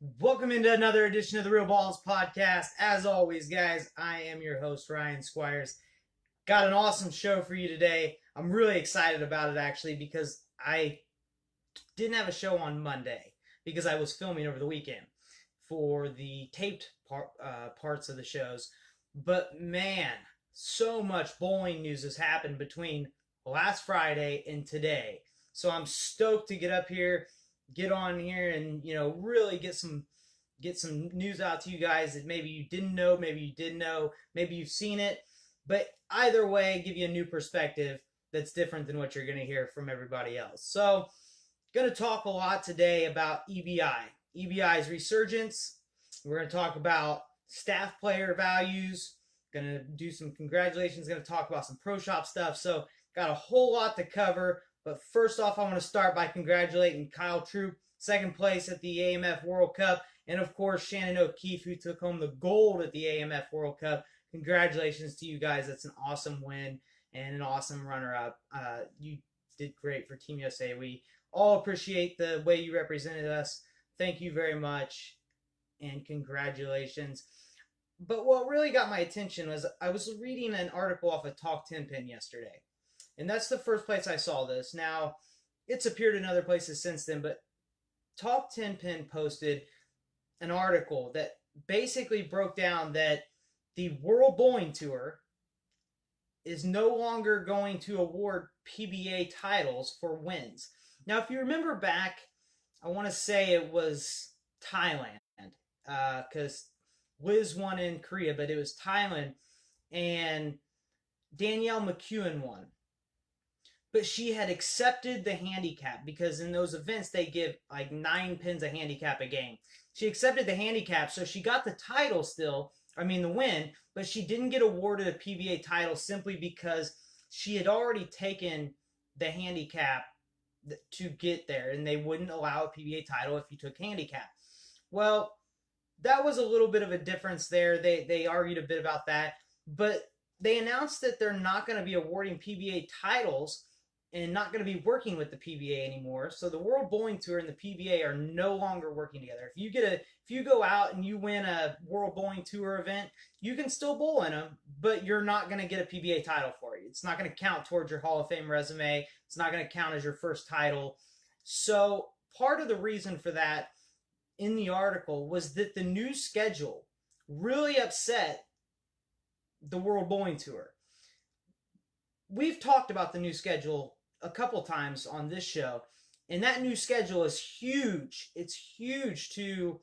Welcome into another edition of the Real Ballz podcast. As always, guys, I am your host, Ryan Squires. Got an awesome show for you today. I'm really excited about it, actually, because I didn't have a show on Monday because I was filming over the weekend for the taped parts of the shows. But man, so much bowling news has happened between last Friday and today. So I'm stoked to get up here, get on here, and really get some news out to you guys that maybe you didn't know, maybe you did know, maybe you've seen it. But either way, give you a new perspective that's different than what you're going to hear from everybody else. So, going to talk a lot today about EBI. EBI's resurgence. We're going to talk about staff player values. Going to do some congratulations. Going to talk about some pro shop stuff. So, got a whole lot to cover. But first off, I want to start by congratulating Kyle Troop, second place at the AMF World Cup, and of course Shannon O'Keefe, who took home the gold at the AMF World Cup. Congratulations to you guys. That's an awesome win and an awesome runner-up. You did great for Team USA. We all appreciate the way you represented us. Thank you very much, and congratulations. But what really got my attention was I was reading an article off of Talk 10 Pin yesterday. And that's the first place I saw this. Now, it's appeared in other places since then, but Talk 10 Pin posted an article that basically broke down that the World Bowling Tour is no longer going to award PBA titles for wins. Now, if you remember back, I want to say it was Thailand, because Liz won in Korea, but it was Thailand, and Danielle McEwen won. But she had accepted the handicap because in those events they give like 9 pins a handicap a game. She accepted the handicap, so she got the title still, the win, but she didn't get awarded a PBA title simply because she had already taken the handicap to get there, and they wouldn't allow a PBA title if you took handicap. Well, that was a little bit of a difference there. They argued a bit about that, but they announced that they're not going to be awarding PBA titles and not going to be working with the PBA anymore. So the World Bowling Tour and the PBA are no longer working together. If you go out and you win a World Bowling Tour event, you can still bowl in them, but you're not going to get a PBA title for you. It's not going to count towards your Hall of Fame resume. It's not going to count as your first title. So part of the reason for that in the article was that the new schedule really upset the World Bowling Tour. We've talked about the new schedule a couple times on this show, and that new schedule is huge. It's huge to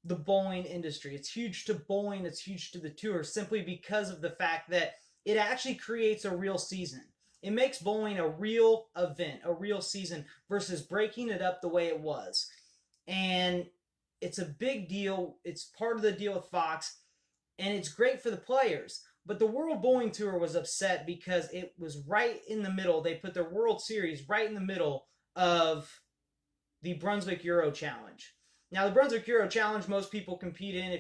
the bowling industry. It's huge to bowling. It's huge to the tour simply because of the fact that it actually creates a real season. It makes bowling a real event, a real season, versus breaking it up the way it was. And it's a big deal. It's part of the deal with Fox, and it's great for the players. But the World Bowling Tour was upset because it was right in the middle. They put their World Series right in the middle of the Brunswick Euro Challenge. Now, the Brunswick Euro Challenge, most people compete in.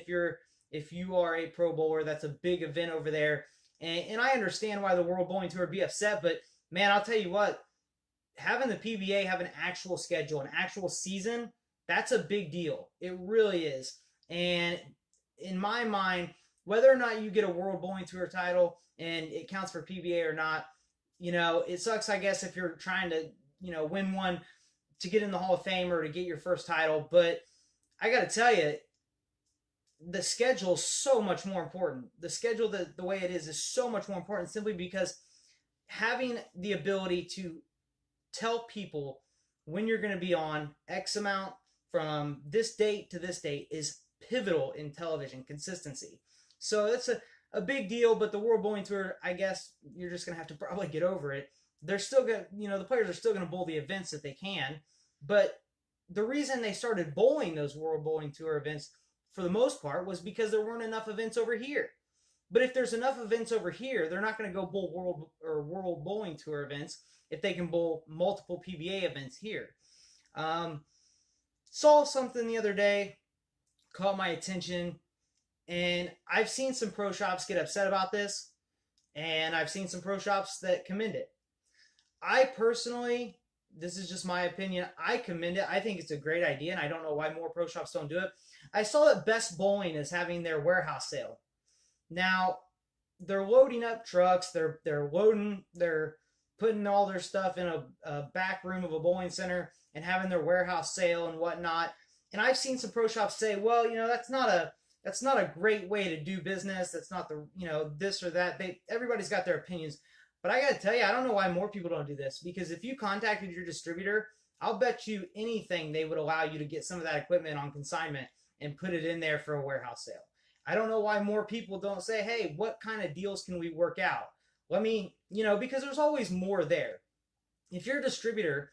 If you are a pro bowler, that's a big event over there. And I understand why the World Bowling Tour would be upset, but man, I'll tell you what, having the PBA have an actual schedule, an actual season, that's a big deal. It really is. And in my mind, whether or not you get a World Bowling Tour title and it counts for PBA or not, it sucks, I guess, if you're trying to, win one to get in the Hall of Fame or to get your first title. But I got to tell you, the schedule is so much more important. The schedule, the way it is so much more important simply because having the ability to tell people when you're going to be on X amount from this date to this date is pivotal in television consistency. So it's a big deal, but the World Bowling Tour, I guess you're just going to have to probably get over it. They're still going to, the players are still going to bowl the events that they can, but the reason they started bowling those World Bowling Tour events for the most part was because there weren't enough events over here. But if there's enough events over here, they're not going to go bowl World Bowling Tour events if they can bowl multiple PBA events here. Saw something the other day, caught my attention. And I've seen some pro shops get upset about this, and I've seen some pro shops that commend it. I personally this is just my opinion. I commend it. I think it's a great idea, and I don't know why more pro shops don't do it. I saw that Best Bowling is having their warehouse sale. Now, they're loading up trucks. They're putting all their stuff in a back room of a bowling center and having their warehouse sale and whatnot. And I've seen some pro shops say, well, that's not a great way to do business. That's not the this or that. Everybody's got their opinions. But I got to tell you, I don't know why more people don't do this, because if you contacted your distributor, I'll bet you anything they would allow you to get some of that equipment on consignment and put it in there for a warehouse sale. I don't know why more people don't say, hey, what kind of deals can we work out? Let me, because there's always more there. If your distributor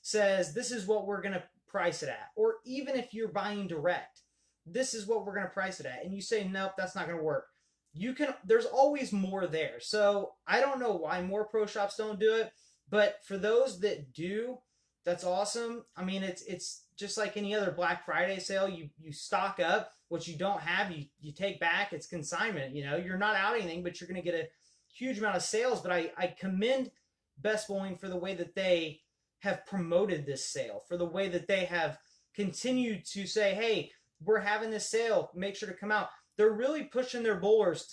says, this is what we're going to price it at, or even if you're buying direct, this is what we're going to price it at, and you say, nope, that's not going to work. There's always more there. So I don't know why more pro shops don't do it, but for those that do, that's awesome. I mean, it's just like any other Black Friday sale. You stock up. What you don't have, you take back. It's consignment. You're not out anything, but you're going to get a huge amount of sales. But I commend Best Bowling for the way that they have promoted this sale, for the way that they have continued to say, hey, we're having this sale. Make sure to come out. They're really pushing their bowlers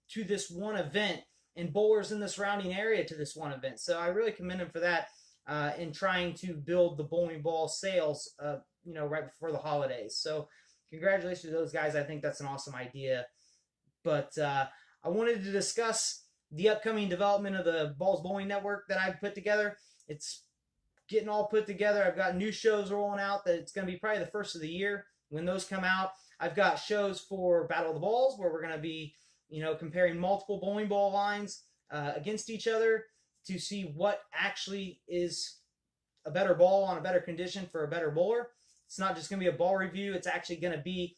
to this one event, and bowlers in the surrounding area to this one event. So I really commend them for that in trying to build the bowling ball sales, right before the holidays. So congratulations to those guys. I think that's an awesome idea. But I wanted to discuss the upcoming development of the Ballz Bowling Network that I've put together. It's getting all put together. I've got new shows rolling out that it's going to be probably the first of the year when those come out. I've got shows for Battle of the Balls where we're going to be, comparing multiple bowling ball lines against each other to see what actually is a better ball on a better condition for a better bowler. It's not just going to be a ball review. It's actually going to be